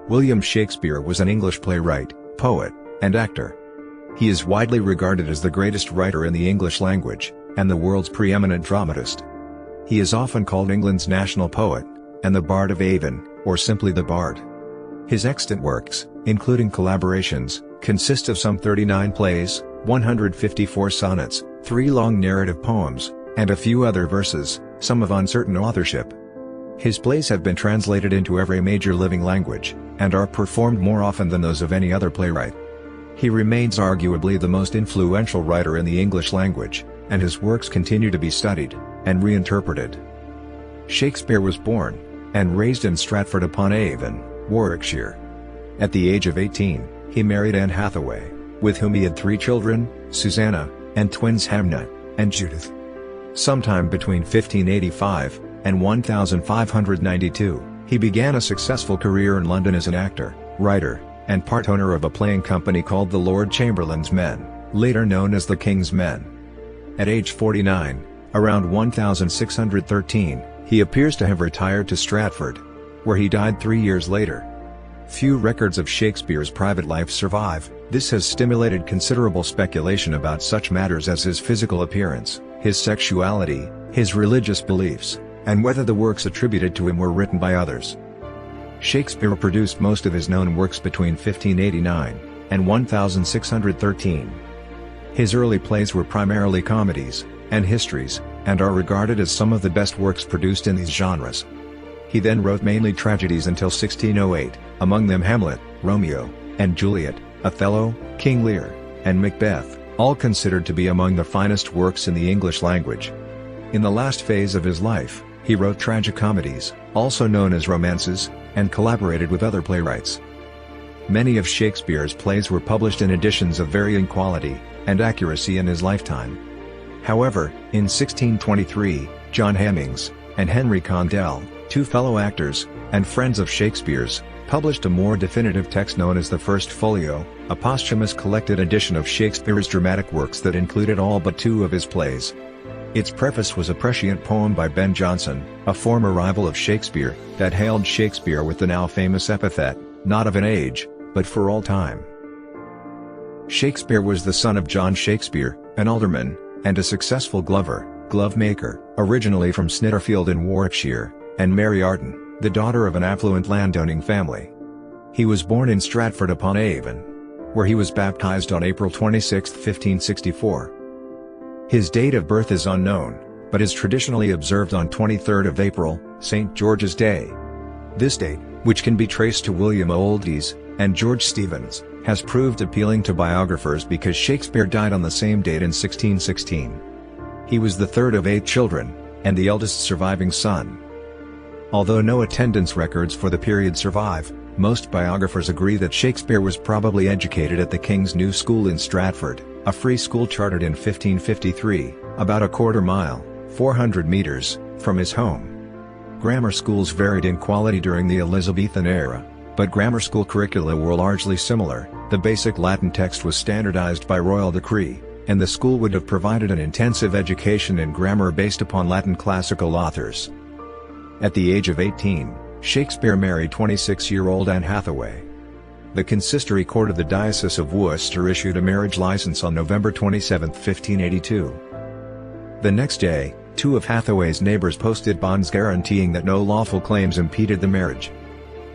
William Shakespeare was an English playwright, poet, and actor. He is widely regarded as the greatest writer in the English language, and the world's preeminent dramatist. He is often called England's national poet, and the Bard of Avon, or simply the Bard. His extant works, including collaborations, consist of some 39 plays, 154 sonnets, 3 long narrative poems, and a few other verses, some of uncertain authorship. His plays have been translated into every major living language, and are performed more often than those of any other playwright. He remains arguably the most influential writer in the English language, and his works continue to be studied, and reinterpreted. Shakespeare was born, and raised in Stratford-upon-Avon, Warwickshire. At the age of 18, he married Anne Hathaway, with whom he had 3 children, Susanna, and twins Hamnet and Judith. Sometime between 1585 and 1592, he began a successful career in London as an actor, writer, and part owner of a playing company called the Lord Chamberlain's Men, later known as the King's Men. At age 49, around 1613, he appears to have retired to Stratford, where he died 3 years later. Few records of Shakespeare's private life survive. This has stimulated considerable speculation about such matters as his physical appearance, his sexuality, his religious beliefs, and whether the works attributed to him were written by others. Shakespeare produced most of his known works between 1589 and 1613. His early plays were primarily comedies and histories, and are regarded as some of the best works produced in these genres. He then wrote mainly tragedies until 1608, among them Hamlet, Romeo and Juliet, Othello, King Lear, and Macbeth, all considered to be among the finest works in the English language. In the last phase of his life, he wrote tragicomedies, also known as romances, and collaborated with other playwrights. Many of Shakespeare's plays were published in editions of varying quality and accuracy in his lifetime. However, in 1623, John Hemmings and Henry Condell, 2 fellow actors and friends of Shakespeare's, published a more definitive text known as the First Folio, a posthumous collected edition of Shakespeare's dramatic works that included all but 2 of his plays. Its preface was a prescient poem by Ben Jonson, a former rival of Shakespeare, that hailed Shakespeare with the now famous epithet, not of an age, but for all time. Shakespeare was the son of John Shakespeare, an alderman, and a successful glove maker, originally from Snitterfield in Warwickshire, and Mary Arden, the daughter of an affluent landowning family. He was born in Stratford-upon-Avon, where he was baptized on April 26, 1564. His date of birth is unknown, but is traditionally observed on 23rd of April, St. George's Day. This date, which can be traced to William Oldys and George Steevens, has proved appealing to biographers because Shakespeare died on the same date in 1616. He was the 3rd of 8 children, and the eldest surviving son. Although no attendance records for the period survive, most biographers agree that Shakespeare was probably educated at the King's New School in Stratford, a free school chartered in 1553, about a quarter mile, 400 meters, from his home. Grammar schools varied in quality during the Elizabethan era, but grammar school curricula were largely similar. The basic Latin text was standardized by royal decree, and the school would have provided an intensive education in grammar based upon Latin classical authors. At the age of 18, Shakespeare married 26-year-old Anne Hathaway. The consistory court of the Diocese of Worcester issued a marriage license on November 27, 1582. The next day, 2 of Hathaway's neighbors posted bonds guaranteeing that no lawful claims impeded the marriage.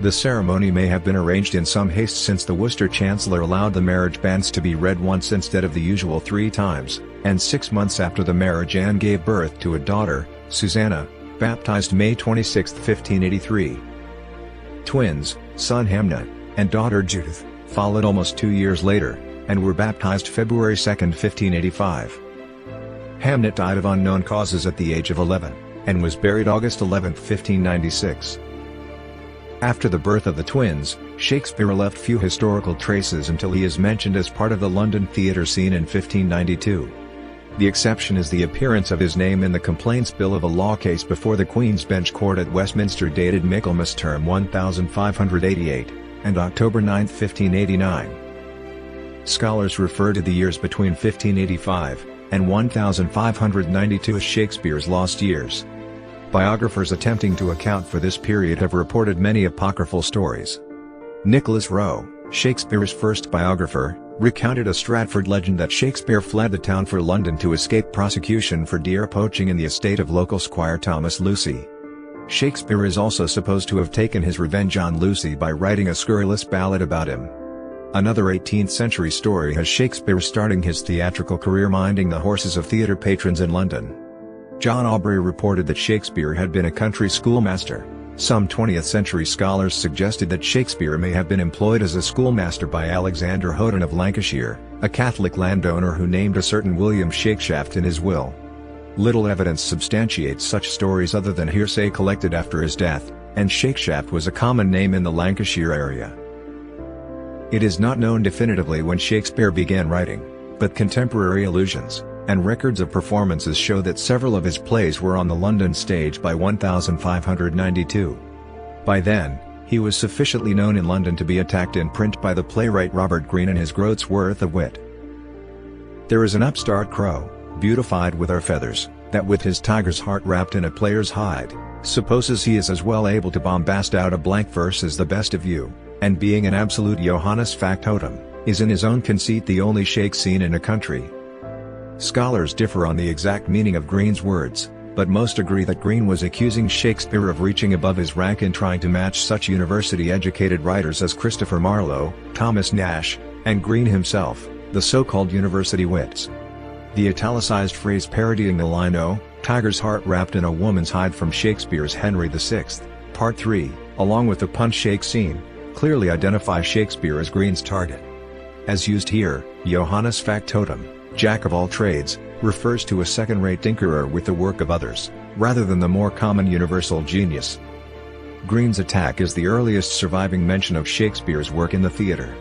The ceremony may have been arranged in some haste since the Worcester Chancellor allowed the marriage banns to be read once instead of the usual 3 times, and 6 months after the marriage Anne gave birth to a daughter, Susanna, baptized May 26, 1583. Twins, son Hamnet, and daughter Judith, followed almost 2 years later, and were baptized February 2, 1585. Hamnet died of unknown causes at the age of 11, and was buried August 11, 1596. After the birth of the twins, Shakespeare left few historical traces until he is mentioned as part of the London theatre scene in 1592. The exception is the appearance of his name in the Complaints Bill of a law case before the Queen's Bench Court at Westminster dated Michaelmas term 1588, and October 9, 1589. Scholars refer to the years between 1585 and 1592 as Shakespeare's lost years. Biographers attempting to account for this period have reported many apocryphal stories. Nicholas Rowe, Shakespeare's first biographer, recounted a Stratford legend that Shakespeare fled the town for London to escape prosecution for deer poaching in the estate of local squire Thomas Lucy. Shakespeare is also supposed to have taken his revenge on Lucy by writing a scurrilous ballad about him. Another 18th-century story has Shakespeare starting his theatrical career minding the horses of theatre patrons in London. John Aubrey reported that Shakespeare had been a country schoolmaster. Some 20th-century scholars suggested that Shakespeare may have been employed as a schoolmaster by Alexander Houghton of Lancashire, a Catholic landowner who named a certain William Shakeshaft in his will. Little evidence substantiates such stories other than hearsay collected after his death, and Shakeshaft was a common name in the Lancashire area. It is not known definitively when Shakespeare began writing, but contemporary allusions and records of performances show that several of his plays were on the London stage by 1592. By then, he was sufficiently known in London to be attacked in print by the playwright Robert Greene in his Groat's Worth of Wit. There is an upstart crow, beautified with our feathers, that with his tiger's heart wrapped in a player's hide, supposes he is as well able to bombast out a blank verse as the best of you, and being an absolute Johannes factotum, is in his own conceit the only shake seen in a country. Scholars differ on the exact meaning of Greene's words, but most agree that Greene was accusing Shakespeare of reaching above his rank in trying to match such university-educated writers as Christopher Marlowe, Thomas Nash, and Greene himself, the so-called university wits. The italicized phrase parodying the line "Oh, tiger's heart wrapped in a woman's hide" from Shakespeare's Henry VI, Part 3, along with the punch shake scene, clearly identify Shakespeare as Greene's target. As used here, Johannes factotum, Jack of all trades, refers to a second-rate tinkerer with the work of others, rather than the more common universal genius. Greene's attack is the earliest surviving mention of Shakespeare's work in the theatre.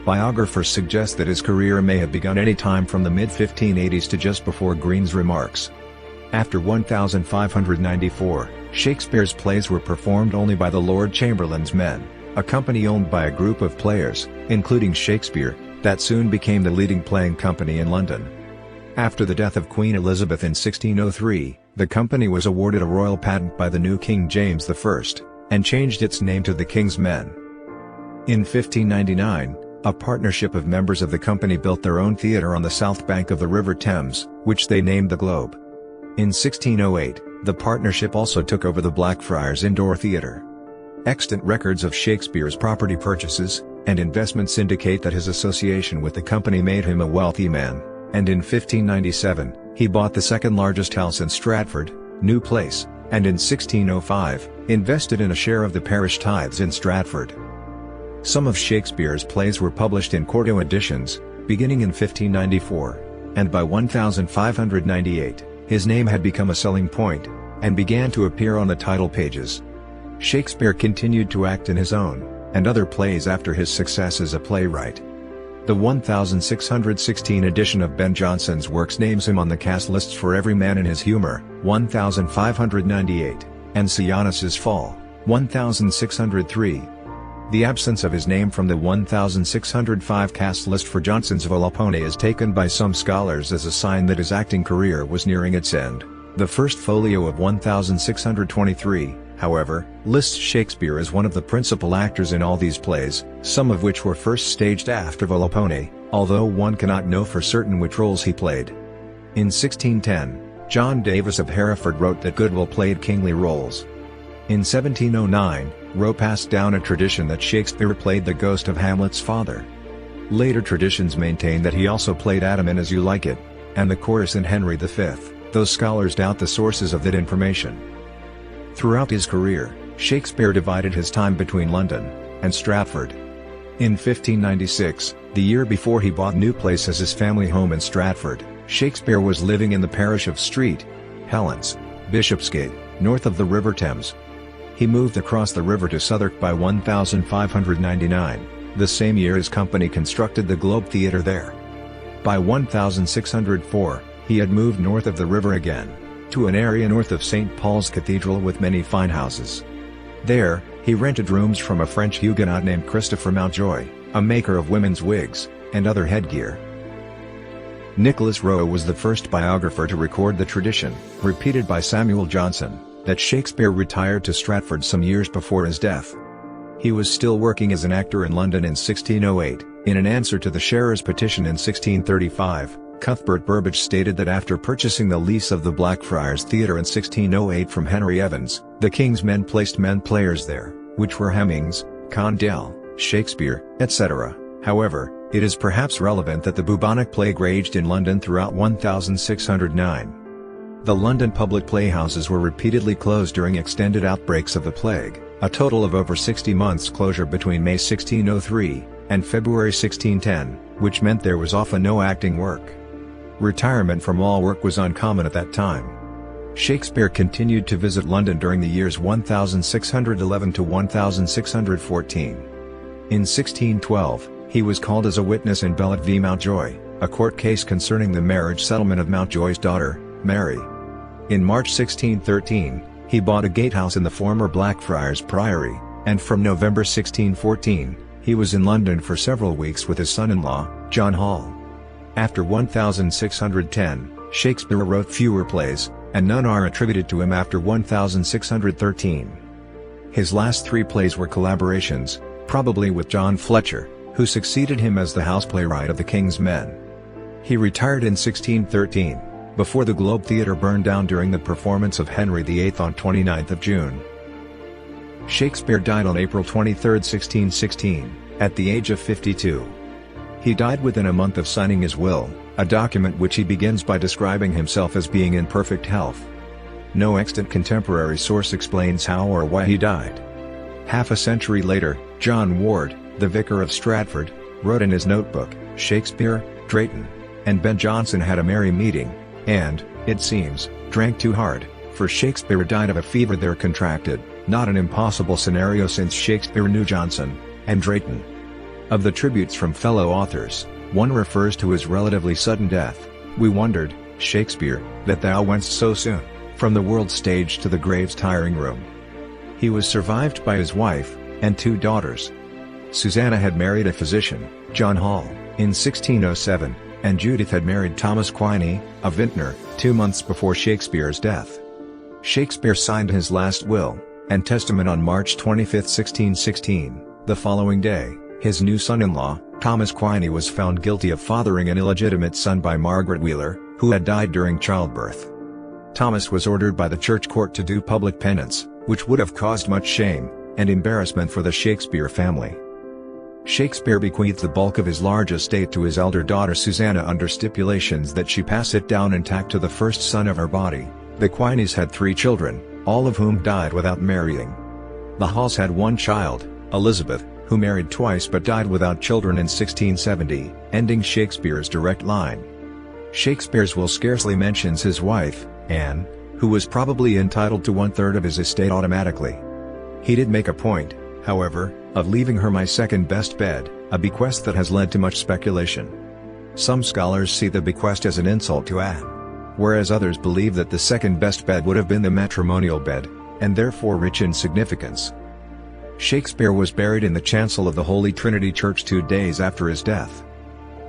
Biographers suggest that his career may have begun any time from the mid-1580s to just before Greene's remarks. After 1594, Shakespeare's plays were performed only by the Lord Chamberlain's men, a company owned by a group of players, including Shakespeare, that soon became the leading playing company in London. After the death of Queen Elizabeth in 1603, the company was awarded a royal patent by the new King James I, and changed its name to the King's Men. In 1599, a partnership of members of the company built their own theatre on the south bank of the River Thames, which they named the Globe. In 1608, the partnership also took over the Blackfriars Indoor Theatre. Extant records of Shakespeare's property purchases and investments indicate that his association with the company made him a wealthy man, and in 1597, he bought the second-largest house in Stratford, New Place, and in 1605, invested in a share of the parish tithes in Stratford. Some of Shakespeare's plays were published in quarto editions, beginning in 1594, and by 1598, his name had become a selling point, and began to appear on the title pages. Shakespeare continued to act in his own, and other plays after his success as a playwright. The 1616 edition of Ben Jonson's works names him on the cast lists for Every Man in His Humour, 1598, and Sejanus's Fall, 1603. The absence of his name from the 1605 cast list for Jonson's Volpone is taken by some scholars as a sign that his acting career was nearing its end. The first folio of 1623, however, lists Shakespeare as one of the principal actors in all these plays, some of which were first staged after Volpone, although one cannot know for certain which roles he played. In 1610, John Davis of Hereford wrote that Goodwill played kingly roles. In 1709, Rowe passed down a tradition that Shakespeare played the ghost of Hamlet's father. Later traditions maintain that he also played Adam in As You Like It, and the chorus in Henry V, though scholars doubt the sources of that information. Throughout his career, Shakespeare divided his time between London and Stratford. In 1596, the year before he bought New Place as his family home in Stratford, Shakespeare was living in the parish of Street Helens, Bishopsgate, north of the River Thames. He moved across the river to Southwark by 1599, the same year his company constructed the Globe Theatre there. By 1604, he had moved north of the river again, to an area north of St. Paul's Cathedral with many fine houses. There, he rented rooms from a French Huguenot named Christopher Mountjoy, a maker of women's wigs, and other headgear. Nicholas Rowe was the first biographer to record the tradition, repeated by Samuel Johnson, that Shakespeare retired to Stratford some years before his death. He was still working as an actor in London in 1608. In an answer to the Sharers' petition in 1635, Cuthbert Burbage stated that after purchasing the lease of the Blackfriars Theatre in 1608 from Henry Evans, the King's men placed men players there, which were Hemmings, Condell, Shakespeare, etc. However, it is perhaps relevant that the bubonic plague raged in London throughout 1609. The London public playhouses were repeatedly closed during extended outbreaks of the plague, a total of over 60 months' closure between May 1603 and February 1610, which meant there was often no acting work. Retirement from all work was uncommon at that time. Shakespeare continued to visit London during the years 1611 to 1614. In 1612, he was called as a witness in Bellet v Mountjoy, a court case concerning the marriage settlement of Mountjoy's daughter, Mary. In March 1613, he bought a gatehouse in the former Blackfriars Priory, and from November 1614, he was in London for several weeks with his son-in-law, John Hall. After 1610, Shakespeare wrote fewer plays, and none are attributed to him after 1613. His last 3 plays were collaborations, probably with John Fletcher, who succeeded him as the house playwright of the King's Men. He retired in 1613, before the Globe Theatre burned down during the performance of Henry VIII on 29th of June. Shakespeare died on April 23, 1616, at the age of 52. He died within a month of signing his will, a document which he begins by describing himself as being in perfect health. No extant contemporary source explains how or why he died. Half a century later, John Ward, the vicar of Stratford, wrote in his notebook, "Shakespeare, Drayton, and Ben Jonson had a merry meeting, and, it seems, drank too hard, for Shakespeare died of a fever there contracted, not an impossible scenario since Shakespeare knew Jonson, and Drayton." Of the tributes from fellow authors, one refers to his relatively sudden death. "We wondered, Shakespeare, that thou wentst so soon, from the world's stage to the grave's tiring room." He was survived by his wife, and 2 daughters. Susanna had married a physician, John Hall, in 1607, and Judith had married Thomas Quiney, a vintner, 2 months before Shakespeare's death. Shakespeare signed his last will and testament on March 25, 1616. The following day, his new son-in-law, Thomas Quiney, was found guilty of fathering an illegitimate son by Margaret Wheeler, who had died during childbirth. Thomas was ordered by the church court to do public penance, which would have caused much shame and embarrassment for the Shakespeare family. Shakespeare bequeathed the bulk of his large estate to his elder daughter Susanna under stipulations that she pass it down intact to the first son of her body. The Quineys had 3 children, all of whom died without marrying. The Halls had 1 child, Elizabeth, who married twice but died without children in 1670, ending Shakespeare's direct line. Shakespeare's will scarcely mentions his wife, Anne, who was probably entitled to 1/3 of his estate automatically. He did make a point, however, of leaving her my second best bed, a bequest that has led to much speculation. Some scholars see the bequest as an insult to Anne, whereas others believe that the second best bed would have been the matrimonial bed, and therefore rich in significance. Shakespeare was buried in the chancel of the Holy Trinity Church 2 days after his death.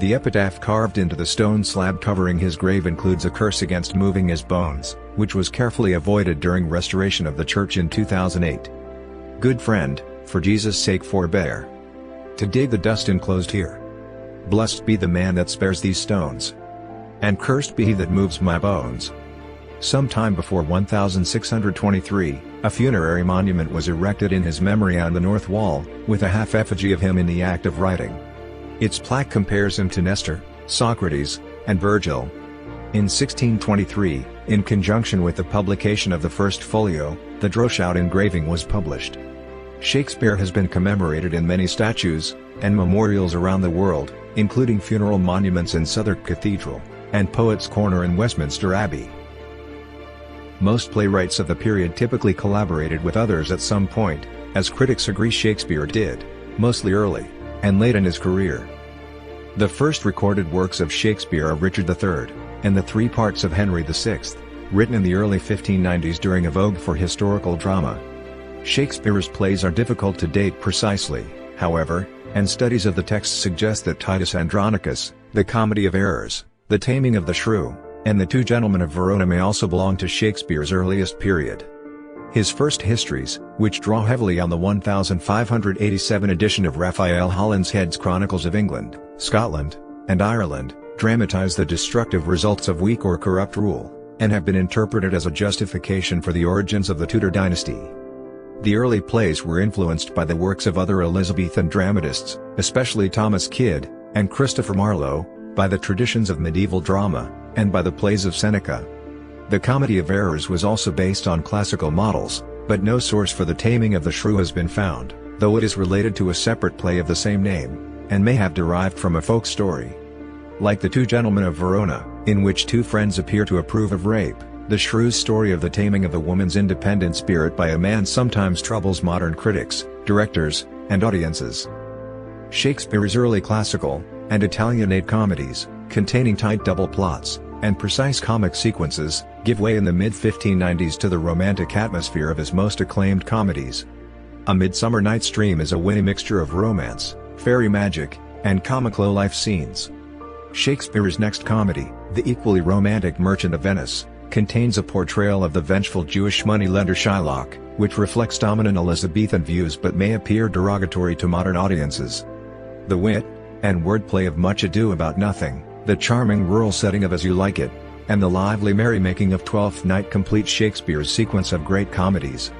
The epitaph carved into the stone slab covering his grave includes a curse against moving his bones, which was carefully avoided during restoration of the church in 2008. "Good friend, for Jesus' sake forbear to dig the dust enclosed here. Blessed be the man that spares these stones, and cursed be he that moves my bones." Sometime before 1623, a funerary monument was erected in his memory on the north wall, with a half-effigy of him in the act of writing. Its plaque compares him to Nestor, Socrates, and Virgil. In 1623, in conjunction with the publication of the first folio, the Droeshout engraving was published. Shakespeare has been commemorated in many statues and memorials around the world, including funeral monuments in Southwark Cathedral, and Poets' Corner in Westminster Abbey. Most playwrights of the period typically collaborated with others at some point, as critics agree Shakespeare did, mostly early and late in his career. The first recorded works of Shakespeare are Richard III, and the 3 parts of Henry VI, written in the early 1590s during a vogue for historical drama. Shakespeare's plays are difficult to date precisely, however, and studies of the text suggest that Titus Andronicus, the Comedy of Errors, the Taming of the Shrew, and the 2 Gentlemen of Verona may also belong to Shakespeare's earliest period. His first histories, which draw heavily on the 1587 edition of Raphael Holinshed's Chronicles of England, Scotland, and Ireland, dramatize the destructive results of weak or corrupt rule, and have been interpreted as a justification for the origins of the Tudor dynasty. The early plays were influenced by the works of other Elizabethan dramatists, especially Thomas Kyd and Christopher Marlowe, by the traditions of medieval drama, and by the plays of Seneca. The Comedy of Errors was also based on classical models, but no source for the Taming of the Shrew has been found, though it is related to a separate play of the same name, and may have derived from a folk story. Like The Two Gentlemen of Verona, in which two friends appear to approve of rape, the Shrew's story of the taming of a woman's independent spirit by a man sometimes troubles modern critics, directors, and audiences. Shakespeare's early classical and Italianate comedies, containing tight double plots and precise comic sequences, give way in the mid-1590s to the romantic atmosphere of his most acclaimed comedies. A Midsummer Night's Dream is a witty mixture of romance, fairy magic, and comic low-life scenes. Shakespeare's next comedy, the equally romantic Merchant of Venice, contains a portrayal of the vengeful Jewish moneylender Shylock, which reflects dominant Elizabethan views but may appear derogatory to modern audiences. The wit and wordplay of Much Ado About Nothing, the charming rural setting of As You Like It, and the lively merrymaking of Twelfth Night complete Shakespeare's sequence of great comedies.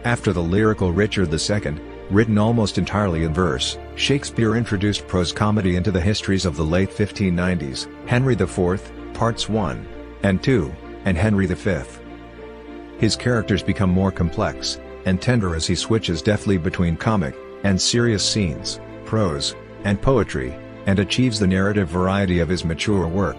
After the lyrical Richard II, written almost entirely in verse, Shakespeare introduced prose comedy into the histories of the late 1590s, Henry IV, Parts 1 and 2, and Henry V. His characters become more complex and tender as he switches deftly between comic and serious scenes, prose, and poetry, and achieves the narrative variety of his mature work.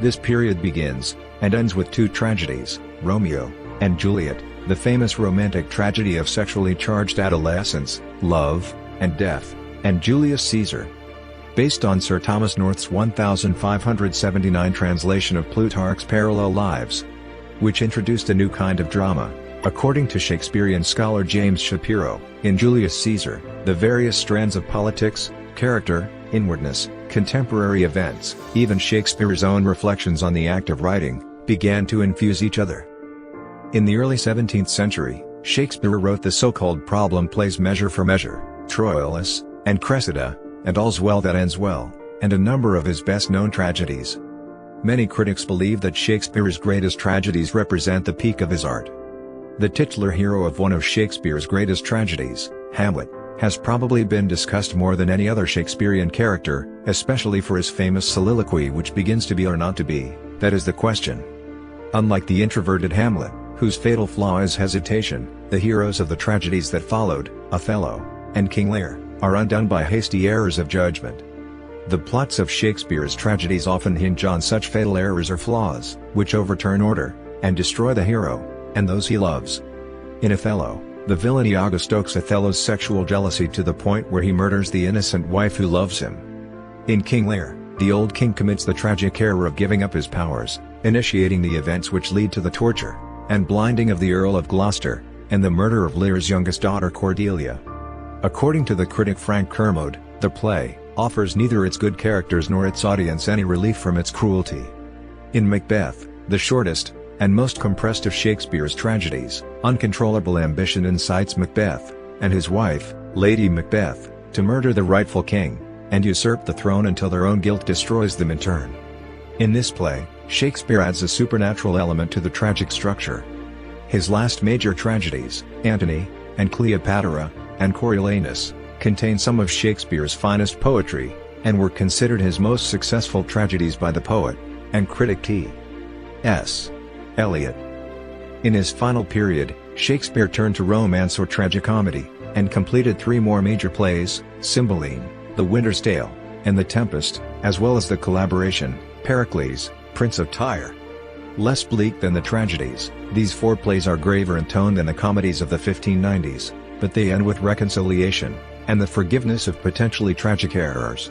This period begins and ends with two tragedies, Romeo and Juliet, the famous romantic tragedy of sexually charged adolescence, love, and death, and Julius Caesar. Based on Sir Thomas North's 1579 translation of Plutarch's Parallel Lives, which introduced a new kind of drama. According to Shakespearean scholar James Shapiro, in Julius Caesar, the various strands of politics, character, inwardness, contemporary events, even Shakespeare's own reflections on the act of writing, began to infuse each other. In the early 17th century, Shakespeare wrote the so-called problem plays Measure for Measure, Troilus, and Cressida, and All's Well That Ends Well, and a number of his best-known tragedies. Many critics believe that Shakespeare's greatest tragedies represent the peak of his art. The titular hero of one of Shakespeare's greatest tragedies, Hamlet, has probably been discussed more than any other Shakespearean character, especially for his famous soliloquy which begins to be or not to be, that is the question. Unlike the introverted Hamlet, whose fatal flaw is hesitation, the heroes of the tragedies that followed, Othello and King Lear, are undone by hasty errors of judgment. The plots of Shakespeare's tragedies often hinge on such fatal errors or flaws, which overturn order, and destroy the hero, and those he loves. In Othello, the villain Iago stokes Othello's sexual jealousy to the point where he murders the innocent wife who loves him. In King Lear, the old king commits the tragic error of giving up his powers, initiating the events which lead to the torture and blinding of the Earl of Gloucester, and the murder of Lear's youngest daughter Cordelia. According to the critic Frank Kermode, the play offers neither its good characters nor its audience any relief from its cruelty. In Macbeth, the shortest and most compressed of Shakespeare's tragedies, uncontrollable ambition incites Macbeth and his wife, Lady Macbeth, to murder the rightful king and usurp the throne until their own guilt destroys them in turn. In this play, Shakespeare adds a supernatural element to the tragic structure. His last major tragedies, Antony and Cleopatra and Coriolanus, contain some of Shakespeare's finest poetry, and were considered his most successful tragedies by the poet and critic T.S. Eliot. In his final period, Shakespeare turned to romance or tragicomedy, and completed three more major plays, Cymbeline, The Winter's Tale, and The Tempest, as well as the collaboration, Pericles, Prince of Tyre. Less bleak than the tragedies, these four plays are graver in tone than the comedies of the 1590s, but they end with reconciliation and the forgiveness of potentially tragic errors.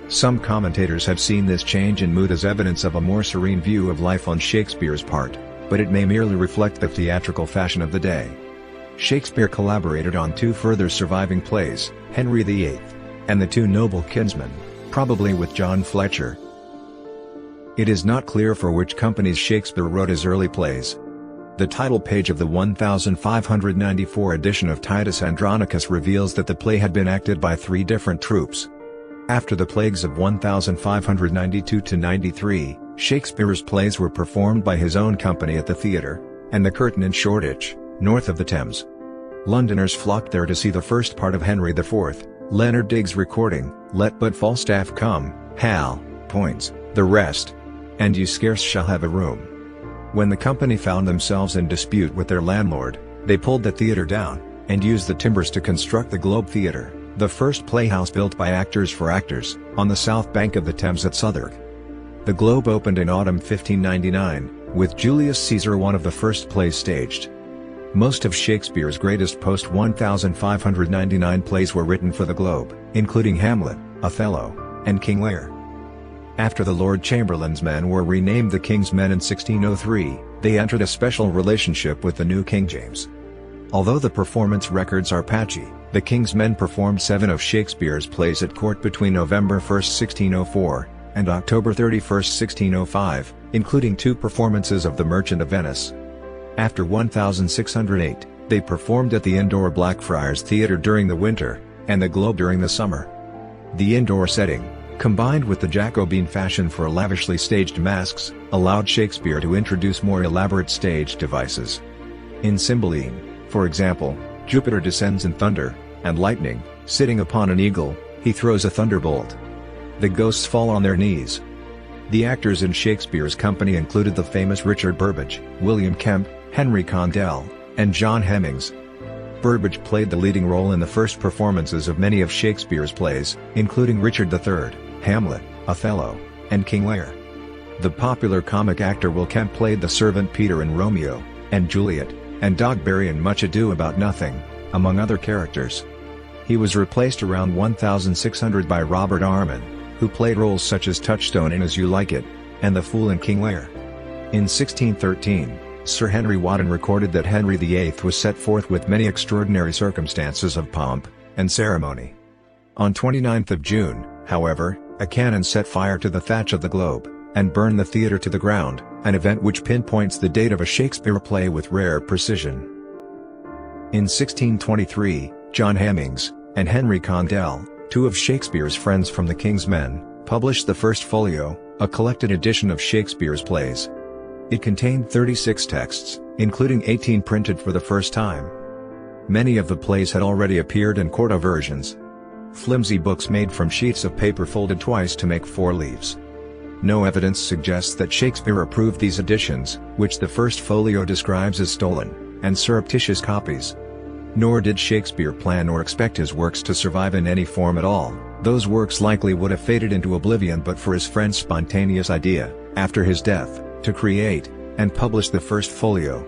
Some commentators have seen this change in mood as evidence of a more serene view of life on Shakespeare's part, but it may merely reflect the theatrical fashion of the day. Shakespeare collaborated on two further surviving plays, Henry VIII and The Two Noble Kinsmen, probably with John Fletcher. It is not clear for which companies Shakespeare wrote his early plays. The title page of the 1594 edition of Titus Andronicus reveals that the play had been acted by 3 different troupes. After the plagues of 1592–93, Shakespeare's plays were performed by his own company at the theatre, and the Curtain in Shoreditch, north of the Thames. Londoners flocked there to see the first part of Henry IV, Leonard Digges' recording, "Let but Falstaff come, Hal, points, the rest, and you scarce shall have a room." When the company found themselves in dispute with their landlord, they pulled the theatre down, and used the timbers to construct the Globe Theatre, the first playhouse built by actors for actors, on the south bank of the Thames at Southwark. The Globe opened in autumn 1599, with Julius Caesar one of the first plays staged. Most of Shakespeare's greatest post-1599 plays were written for the Globe, including Hamlet, Othello, and King Lear. After the Lord Chamberlain's men were renamed the King's Men in 1603, they entered a special relationship with the new King James. Although the performance records are patchy, the King's Men performed 7 of Shakespeare's plays at court between November 1, 1604, and October 31, 1605, including 2 performances of The Merchant of Venice. After 1608, they performed at the indoor Blackfriars Theatre during the winter, and the Globe during the summer. The indoor setting, combined with the Jacobean fashion for lavishly staged masks, allowed Shakespeare to introduce more elaborate stage devices. In Cymbeline, for example, Jupiter descends in thunder and lightning, sitting upon an eagle, he throws a thunderbolt. The ghosts fall on their knees. The actors in Shakespeare's company included the famous Richard Burbage, William Kemp, Henry Condell, and John Hemmings. Burbage played the leading role in the first performances of many of Shakespeare's plays, including Richard III, Hamlet, Othello, and King Lear. The popular comic actor Will Kemp played the servant Peter in Romeo and Juliet, and Dogberry in Much Ado About Nothing, among other characters. He was replaced around 1600 by Robert Armin, who played roles such as Touchstone in As You Like It, and the Fool in King Lear. In 1613, Sir Henry Wotton recorded that Henry VIII was set forth with many extraordinary circumstances of pomp and ceremony. On 29th of June, however, a cannon set fire to the thatch of the Globe, and burned the theatre to the ground, an event which pinpoints the date of a Shakespeare play with rare precision. In 1623, John Hemmings, and Henry Condell, 2 of Shakespeare's friends from the King's Men, published the first folio, a collected edition of Shakespeare's plays. It contained 36 texts, including 18 printed for the first time. Many of the plays had already appeared in quarto versions. Flimsy books made from sheets of paper folded twice to make 4 leaves. No evidence suggests that Shakespeare approved these editions, which the first folio describes as stolen and surreptitious copies. Nor did Shakespeare plan or expect his works to survive in any form at all. Those works likely would have faded into oblivion but for his friend's spontaneous idea, after his death, to create and publish the first folio.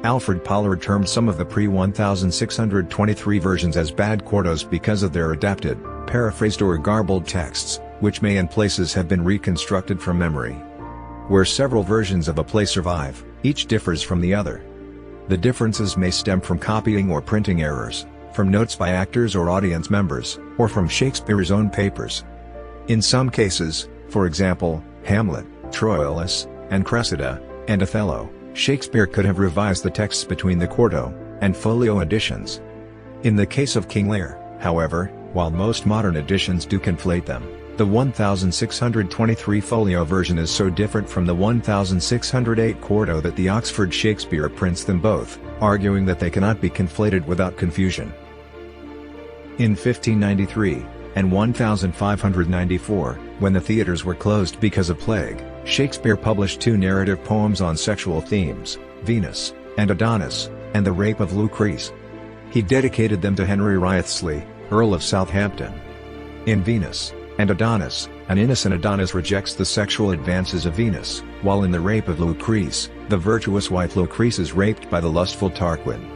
Alfred Pollard termed some of the pre-1623 versions as bad quartos because of their adapted, paraphrased or garbled texts, which may in places have been reconstructed from memory. Where several versions of a play survive, each differs from the other. The differences may stem from copying or printing errors, from notes by actors or audience members, or from Shakespeare's own papers. In some cases, for example, Hamlet, Troilus, and Cressida, and Othello, Shakespeare could have revised the texts between the quarto and folio editions. In the case of King Lear, however, while most modern editions do conflate them, the 1623 folio version is so different from the 1608 quarto that the Oxford Shakespeare prints them both, arguing that they cannot be conflated without confusion. In 1593, and 1594, when the theatres were closed because of plague, Shakespeare published 2 narrative poems on sexual themes, Venus and Adonis, and the Rape of Lucrece. He dedicated them to Henry Wriothesley, Earl of Southampton. In Venus and Adonis, an innocent Adonis rejects the sexual advances of Venus, while in the Rape of Lucrece, the virtuous wife Lucrece is raped by the lustful Tarquin.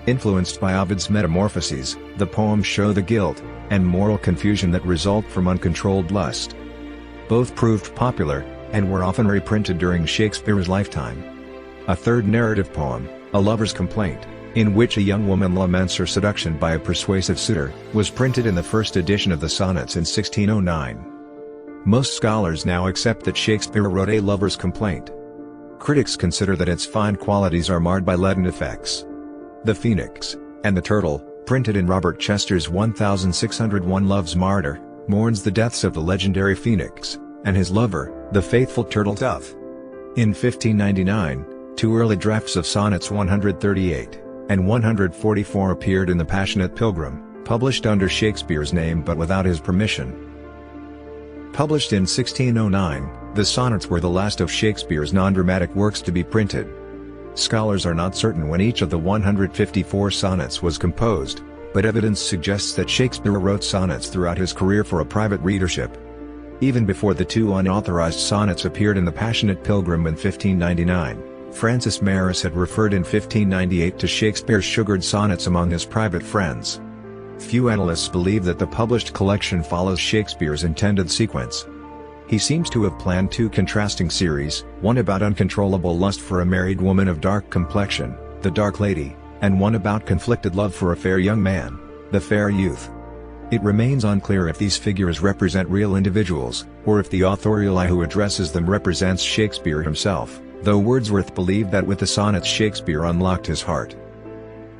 Influenced by Ovid's Metamorphoses, the poems show the guilt and moral confusion that result from uncontrolled lust. Both proved popular, and were often reprinted during Shakespeare's lifetime. A third narrative poem, A Lover's Complaint, in which a young woman laments her seduction by a persuasive suitor, was printed in the first edition of the Sonnets in 1609. Most scholars now accept that Shakespeare wrote A Lover's Complaint. Critics consider that its fine qualities are marred by leaden effects. The Phoenix and the Turtle, printed in Robert Chester's 1601 Love's Martyr, mourns the deaths of the legendary Phoenix and his lover, the faithful turtle dove. In 1599, two early drafts of sonnets 138 and 144 appeared in the Passionate Pilgrim, published under Shakespeare's name but without his permission. Published in 1609, the sonnets were the last of Shakespeare's non-dramatic works to be printed. Scholars are not certain when each of the 154 sonnets was composed, but evidence suggests that Shakespeare wrote sonnets throughout his career for a private readership. Even before the two unauthorized sonnets appeared in the Passionate Pilgrim in 1599, Francis Maris had referred in 1598 to Shakespeare's sugared sonnets among his private friends. Few analysts believe that the published collection follows Shakespeare's intended sequence. He seems to have planned two contrasting series, one about uncontrollable lust for a married woman of dark complexion, the Dark Lady, and one about conflicted love for a fair young man, the Fair Youth. It remains unclear if these figures represent real individuals, or if the authorial I who addresses them represents Shakespeare himself, though Wordsworth believed that with the sonnets Shakespeare unlocked his heart.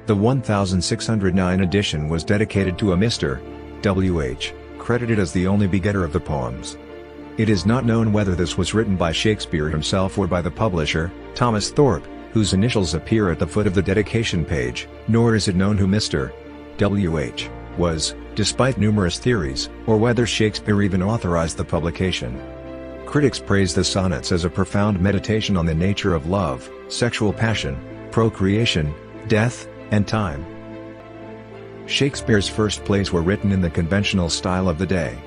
The 1609 edition was dedicated to a Mr. W.H., credited as the only begetter of the poems. It is not known whether this was written by Shakespeare himself or by the publisher, Thomas Thorpe, whose initials appear at the foot of the dedication page, nor is it known who Mr. W.H. was, despite numerous theories, or whether Shakespeare even authorized the publication. Critics praise the sonnets as a profound meditation on the nature of love, sexual passion, procreation, death, and time. Shakespeare's first plays were written in the conventional style of the day.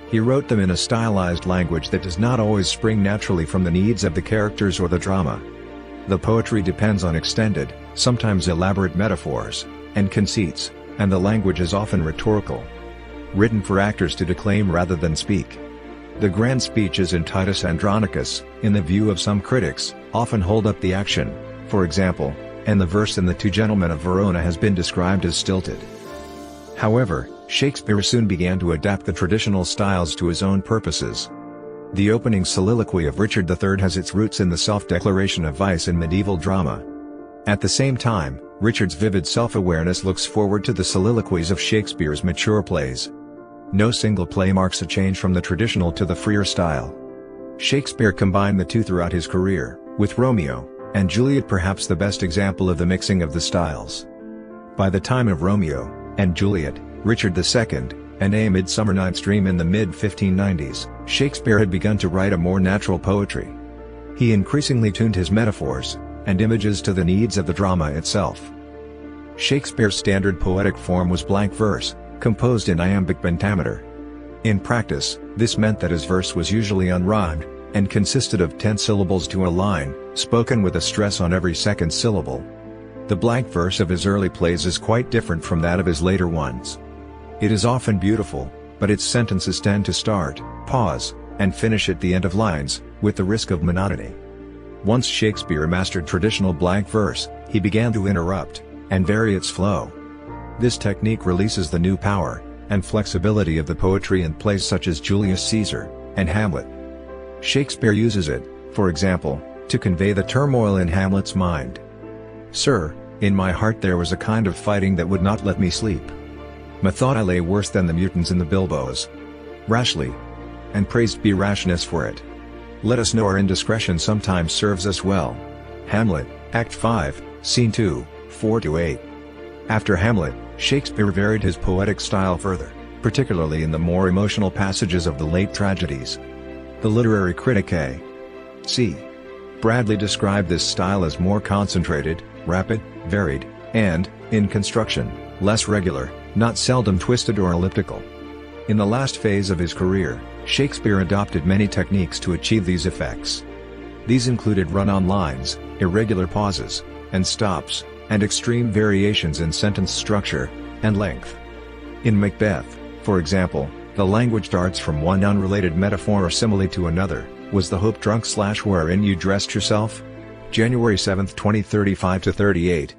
He wrote them in a stylized language that does not always spring naturally from the needs of the characters or the drama. The poetry depends on extended, sometimes elaborate metaphors, and conceits, and the language is often rhetorical. Written for actors to declaim rather than speak. The grand speeches in Titus Andronicus, in the view of some critics, often hold up the action, for example, and the verse in The Two Gentlemen of Verona has been described as stilted. However, Shakespeare soon began to adapt the traditional styles to his own purposes. The opening soliloquy of Richard III has its roots in the self-declaration of vice in medieval drama. At the same time, Richard's vivid self-awareness looks forward to the soliloquies of Shakespeare's mature plays. No single play marks a change from the traditional to the freer style. Shakespeare combined the two throughout his career, with Romeo and Juliet perhaps the best example of the mixing of the styles. By the time of Romeo and Juliet, Richard II, and A Midsummer Night's Dream in the mid-1590s, Shakespeare had begun to write a more natural poetry. He increasingly tuned his metaphors and images to the needs of the drama itself. Shakespeare's standard poetic form was blank verse, composed in iambic pentameter. In practice, this meant that his verse was usually unrhymed, and consisted of 10 syllables to a line, spoken with a stress on every second syllable. The blank verse of his early plays is quite different from that of his later ones. It is often beautiful, but its sentences tend to start, pause, and finish at the end of lines, with the risk of monotony. Once Shakespeare mastered traditional blank verse, he began to interrupt and vary its flow. This technique releases the new power and flexibility of the poetry in plays such as Julius Caesar and Hamlet. Shakespeare uses it, for example, to convey the turmoil in Hamlet's mind. "Sir, in my heart there was a kind of fighting that would not let me sleep. Methought I lay worse than the mutants in the bilboes. Rashly. And praised be rashness for it. Let us know our indiscretion sometimes serves us well." Hamlet, Act 5, Scene 2, 4-8. After Hamlet, Shakespeare varied his poetic style further, particularly in the more emotional passages of the late tragedies. The literary critic A.C. Bradley described this style as more concentrated, rapid, varied, and, in construction, less regular, not seldom twisted or elliptical. In the last phase of his career, Shakespeare adopted many techniques to achieve these effects. These included run-on lines, irregular pauses, and stops, and extreme variations in sentence structure and length. In Macbeth, for example, the language darts from one unrelated metaphor or simile to another. Was the hope drunk / wherein you dressed yourself? January 7, 2035-38.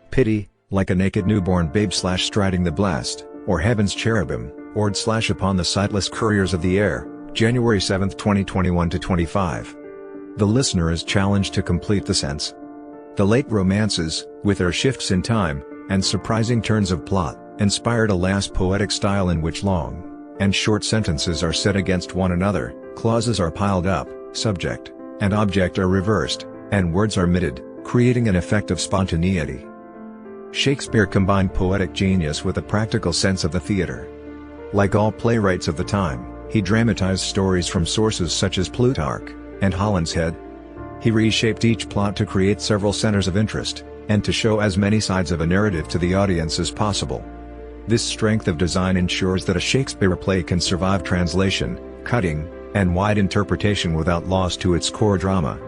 Pity, like a naked newborn babe / striding the blessed, or heaven's cherubim, ored / upon the sightless couriers of the air, January 7, 2021-25. the listener is challenged to complete the sense. The late romances, with their shifts in time, and surprising turns of plot, inspired a last poetic style in which long and short sentences are set against one another, clauses are piled up, subject and object are reversed, and words are omitted, creating an effect of spontaneity. Shakespeare combined poetic genius with a practical sense of the theatre. Like all playwrights of the time, he dramatized stories from sources such as Plutarch and Holinshead. He reshaped each plot to create several centers of interest, and to show as many sides of a narrative to the audience as possible. This strength of design ensures that a Shakespeare play can survive translation, cutting, and wide interpretation without loss to its core drama.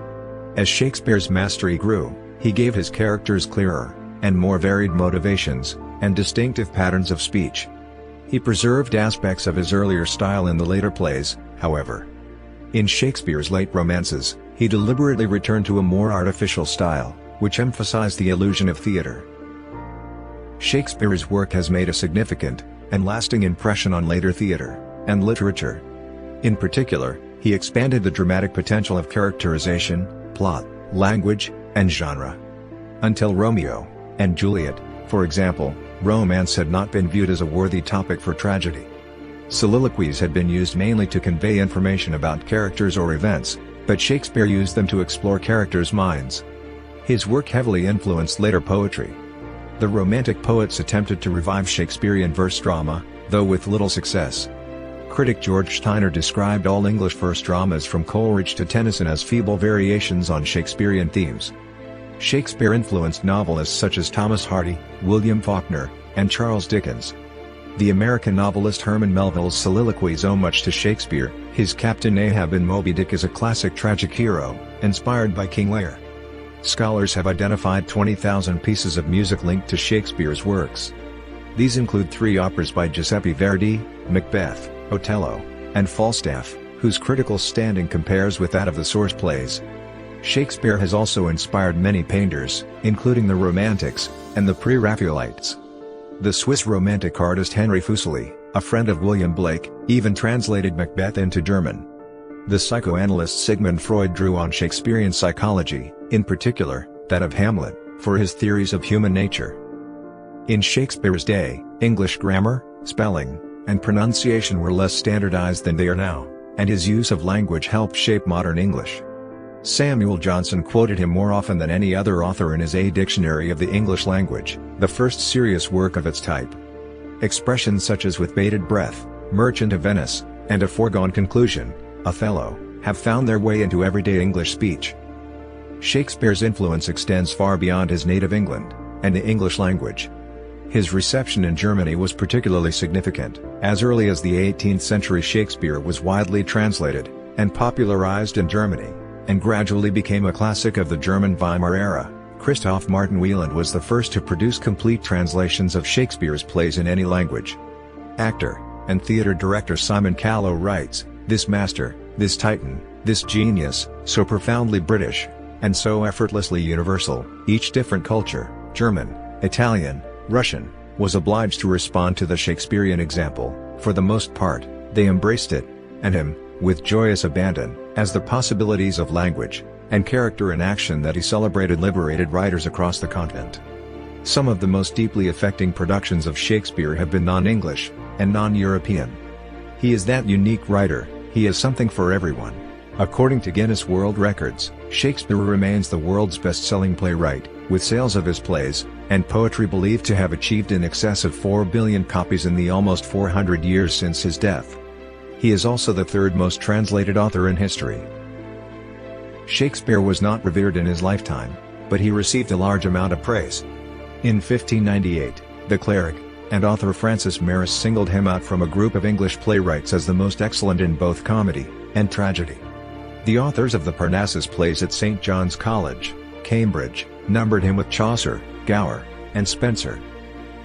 As Shakespeare's mastery grew, he gave his characters clearer and more varied motivations, and distinctive patterns of speech. He preserved aspects of his earlier style in the later plays, however. In Shakespeare's late romances, he deliberately returned to a more artificial style, which emphasized the illusion of theatre. Shakespeare's work has made a significant and lasting impression on later theatre and literature. In particular, he expanded the dramatic potential of characterization, plot, language, and genre. Until Romeo and Juliet, for example, romance had not been viewed as a worthy topic for tragedy. Soliloquies had been used mainly to convey information about characters or events, but Shakespeare used them to explore characters' minds. His work heavily influenced later poetry. The Romantic poets attempted to revive Shakespearean verse drama, though with little success. Critic George Steiner described all English verse dramas from Coleridge to Tennyson as feeble variations on Shakespearean themes. Shakespeare influenced novelists such as Thomas Hardy, William Faulkner, and Charles Dickens. The American novelist Herman Melville's soliloquies owe much to Shakespeare. His Captain Ahab in Moby Dick is a classic tragic hero, inspired by King Lear. Scholars have identified 20,000 pieces of music linked to Shakespeare's works. These include 3 operas by Giuseppe Verdi, Macbeth, Othello, and Falstaff, whose critical standing compares with that of the source plays. Shakespeare has also inspired many painters, including the Romantics and the Pre-Raphaelites. The Swiss Romantic artist Henry Fuseli, a friend of William Blake, even translated Macbeth into German. The psychoanalyst Sigmund Freud drew on Shakespearean psychology, in particular, that of Hamlet, for his theories of human nature. In Shakespeare's day, English grammar, spelling, and pronunciation were less standardized than they are now, and his use of language helped shape modern English. Samuel Johnson quoted him more often than any other author in his A Dictionary of the English Language, the first serious work of its type. Expressions such as with bated breath, Merchant of Venice, and a foregone conclusion, Othello, have found their way into everyday English speech. Shakespeare's influence extends far beyond his native England and the English language. His reception in Germany was particularly significant. As early as the 18th century, Shakespeare was widely translated and popularized in Germany, and gradually became a classic of the German Weimar era. Christoph Martin Wieland was the first to produce complete translations of Shakespeare's plays in any language. Actor and theater director Simon Callow writes, "This master, this titan, this genius, so profoundly British, and so effortlessly universal, each different culture, German, Italian, Russian, was obliged to respond to the Shakespearean example. For the most part, they embraced it, and him, with joyous abandon, as the possibilities of language and character in action that he celebrated liberated writers across the continent." Some of the most deeply affecting productions of Shakespeare have been non-English and non-European. He is that unique writer. He is something for everyone. According to Guinness World Records, Shakespeare remains the world's best-selling playwright, with sales of his plays and poetry believed to have achieved in excess of 4 billion copies in the almost 400 years since his death. He is also the third most translated author in history. Shakespeare was not revered in his lifetime, but he received a large amount of praise. In 1598, the cleric and author Francis Marras singled him out from a group of English playwrights as the most excellent in both comedy and tragedy. The authors of the Parnassus plays at St. John's College, Cambridge, numbered him with Chaucer, Gower, and Spenser.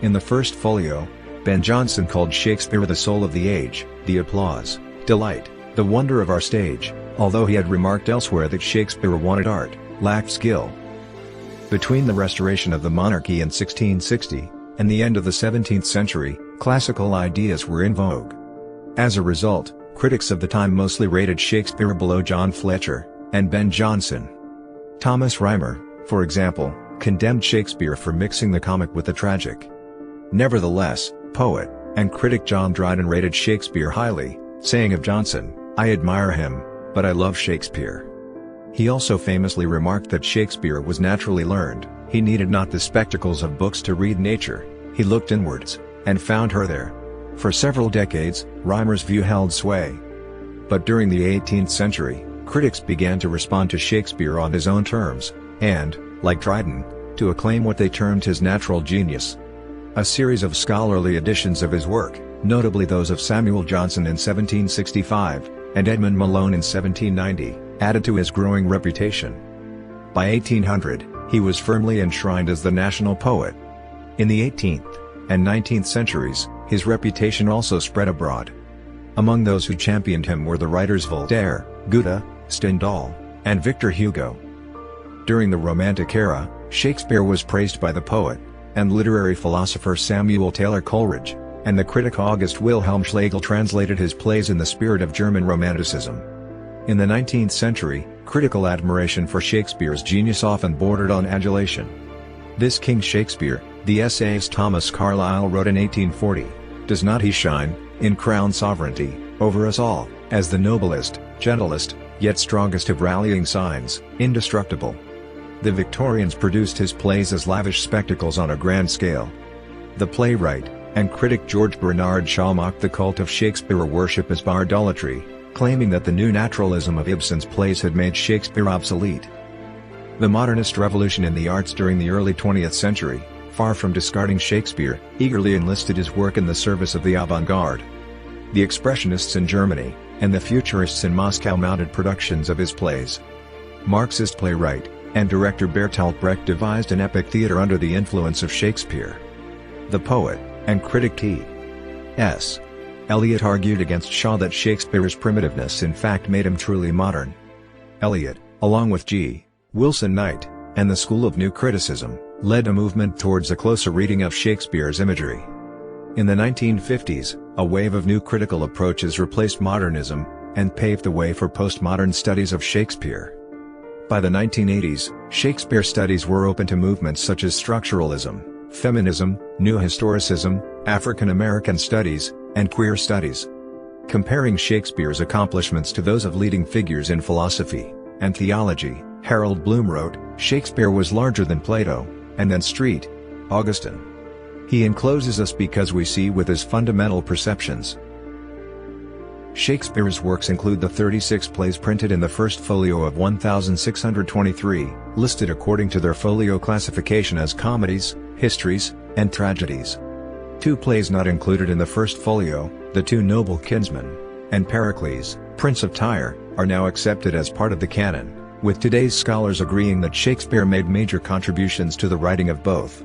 In the first folio, Ben Jonson called Shakespeare the soul of the age, the applause, delight, the wonder of our stage, although he had remarked elsewhere that Shakespeare wanted art, lacked skill. Between the restoration of the monarchy in 1660, and the end of the 17th century, classical ideas were in vogue. As a result, critics of the time mostly rated Shakespeare below John Fletcher, and Ben Jonson. Thomas Rymer, for example, condemned Shakespeare for mixing the comic with the tragic. Nevertheless, poet and critic John Dryden rated Shakespeare highly, saying of Jonson, "I admire him, but I love Shakespeare." He also famously remarked that Shakespeare was naturally learned, he needed not the spectacles of books to read nature, he looked inwards, and found her there. For several decades, Rymer's view held sway. But during the 18th century, critics began to respond to Shakespeare on his own terms, and, like Dryden, to acclaim what they termed his natural genius. A series of scholarly editions of his work, notably those of Samuel Johnson in 1765, and Edmund Malone in 1790, added to his growing reputation. By 1800, he was firmly enshrined as the national poet. In the 18th and 19th centuries, his reputation also spread abroad. Among those who championed him were the writers Voltaire, Goethe, Stendhal, and Victor Hugo. During the Romantic era, Shakespeare was praised by the poet and literary philosopher Samuel Taylor Coleridge, and the critic August Wilhelm Schlegel translated his plays in the spirit of German Romanticism. In the 19th century, critical admiration for Shakespeare's genius often bordered on adulation. "This King Shakespeare," the essayist Thomas Carlyle wrote in 1840, "does not he shine, in crowned sovereignty, over us all, as the noblest, gentlest, yet strongest of rallying signs, indestructible." The Victorians produced his plays as lavish spectacles on a grand scale. The playwright and critic George Bernard Shaw mocked the cult of Shakespeare worship as bardolatry, claiming that the new naturalism of Ibsen's plays had made Shakespeare obsolete. The modernist revolution in the arts during the early 20th century, far from discarding Shakespeare, eagerly enlisted his work in the service of the avant-garde. The Expressionists in Germany, and the Futurists in Moscow mounted productions of his plays. Marxist playwright and director Bertolt Brecht devised an epic theater under the influence of Shakespeare. The poet and critic T.S. Eliot argued against Shaw that Shakespeare's primitiveness in fact made him truly modern. Eliot, along with G. Wilson Knight, and the School of New Criticism, led a movement towards a closer reading of Shakespeare's imagery. In the 1950s, a wave of new critical approaches replaced modernism, and paved the way for postmodern studies of Shakespeare. By the 1980s, Shakespeare studies were open to movements such as structuralism, feminism, new historicism, African American studies, and queer studies. Comparing Shakespeare's accomplishments to those of leading figures in philosophy and theology, Harold Bloom wrote, "Shakespeare was larger than Plato, and than Street, Augustine. He encloses us because we see with his fundamental perceptions." Shakespeare's works include the 36 plays printed in the first folio of 1623, listed according to their folio classification as comedies, histories, and tragedies. 2 plays not included in the first folio, The Two Noble Kinsmen, and Pericles, Prince of Tyre, are now accepted as part of the canon, with today's scholars agreeing that Shakespeare made major contributions to the writing of both.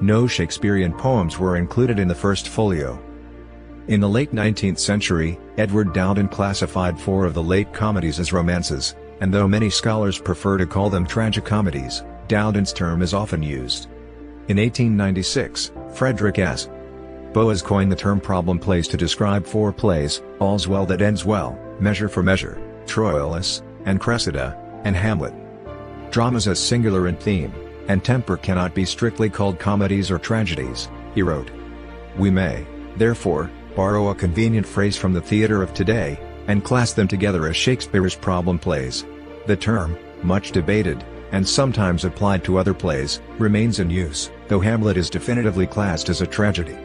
No Shakespearean poems were included in the first folio. In the late 19th century, Edward Dowden classified 4 of the late comedies as romances, and though many scholars prefer to call them tragicomedies, Dowden's term is often used. In 1896, Frederick S. Boas coined the term problem plays to describe 4 plays, All's Well That Ends Well, Measure for Measure, Troilus, and Cressida, and Hamlet. Dramas as singular in theme and temper cannot be strictly called comedies or tragedies, he wrote. We may, therefore, borrow a convenient phrase from the theater of today, and class them together as Shakespeare's problem plays. The term, much debated, and sometimes applied to other plays, remains in use, though Hamlet is definitively classed as a tragedy.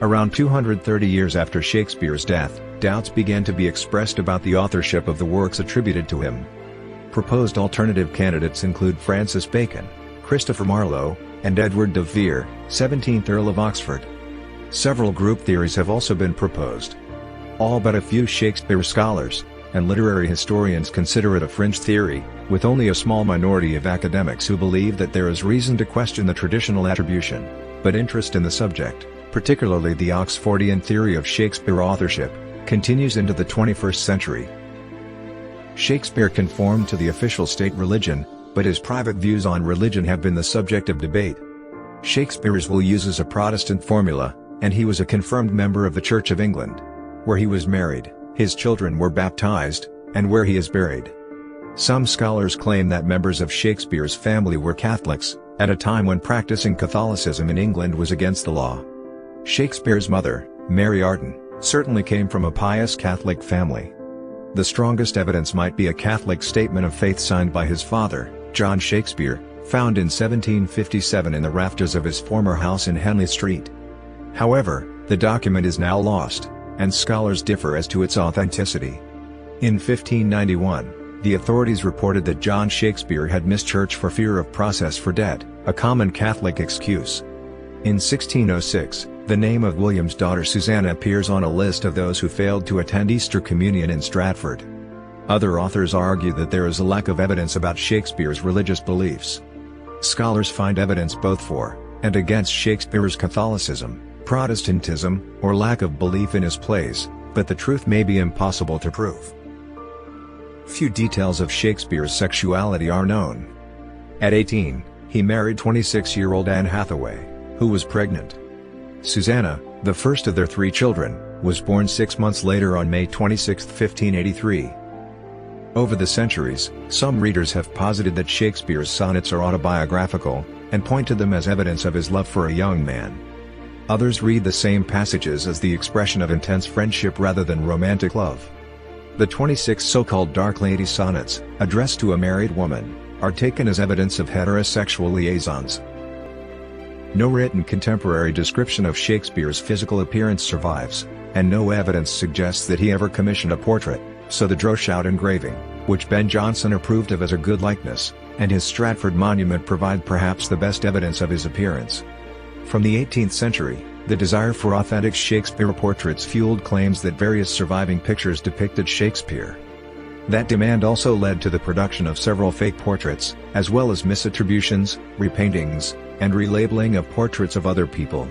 Around 230 years after Shakespeare's death, doubts began to be expressed about the authorship of the works attributed to him. Proposed alternative candidates include Francis Bacon, Christopher Marlowe, and Edward de Vere, 17th Earl of Oxford. Several group theories have also been proposed. All but a few Shakespeare scholars and literary historians consider it a fringe theory, with only a small minority of academics who believe that there is reason to question the traditional attribution, but interest in the subject, particularly the Oxfordian theory of Shakespeare authorship, continues into the 21st century. Shakespeare conformed to the official state religion, but his private views on religion have been the subject of debate. Shakespeare's will uses a Protestant formula, and he was a confirmed member of the Church of England. Where he was married, his children were baptized, and where he is buried, Some scholars claim that members of Shakespeare's family were Catholics, at a time when practicing Catholicism in England was against the law. Shakespeare's mother, Mary Arden, certainly came from a pious Catholic family. The strongest evidence might be a Catholic statement of faith signed by his father, John Shakespeare, found in 1757 in the rafters of his former house in Henley Street. However, the document is now lost, and scholars differ as to its authenticity. In 1591, the authorities reported that John Shakespeare had missed church for fear of process for debt, a common Catholic excuse. In 1606, the name of William's daughter Susanna appears on a list of those who failed to attend Easter Communion in Stratford. Other authors argue that there is a lack of evidence about Shakespeare's religious beliefs. Scholars find evidence both for and against Shakespeare's Catholicism, Protestantism, or lack of belief in his plays, but the truth may be impossible to prove. Few details of Shakespeare's sexuality are known. At 18, he married 26-year-old Anne Hathaway, who was pregnant. Susanna, the first of their 3 children, was born 6 months later on May 26, 1583. Over the centuries, some readers have posited that Shakespeare's sonnets are autobiographical, and point to them as evidence of his love for a young man. Others read the same passages as the expression of intense friendship rather than romantic love. The 26 so-called Dark Lady sonnets, addressed to a married woman, are taken as evidence of heterosexual liaisons. No written contemporary description of Shakespeare's physical appearance survives, and no evidence suggests that he ever commissioned a portrait, so the Droeshout engraving, which Ben Jonson approved of as a good likeness, and his Stratford monument provide perhaps the best evidence of his appearance. From the 18th century, the desire for authentic Shakespeare portraits fueled claims that various surviving pictures depicted Shakespeare. That demand also led to the production of several fake portraits, as well as misattributions, repaintings, and relabeling of portraits of other people.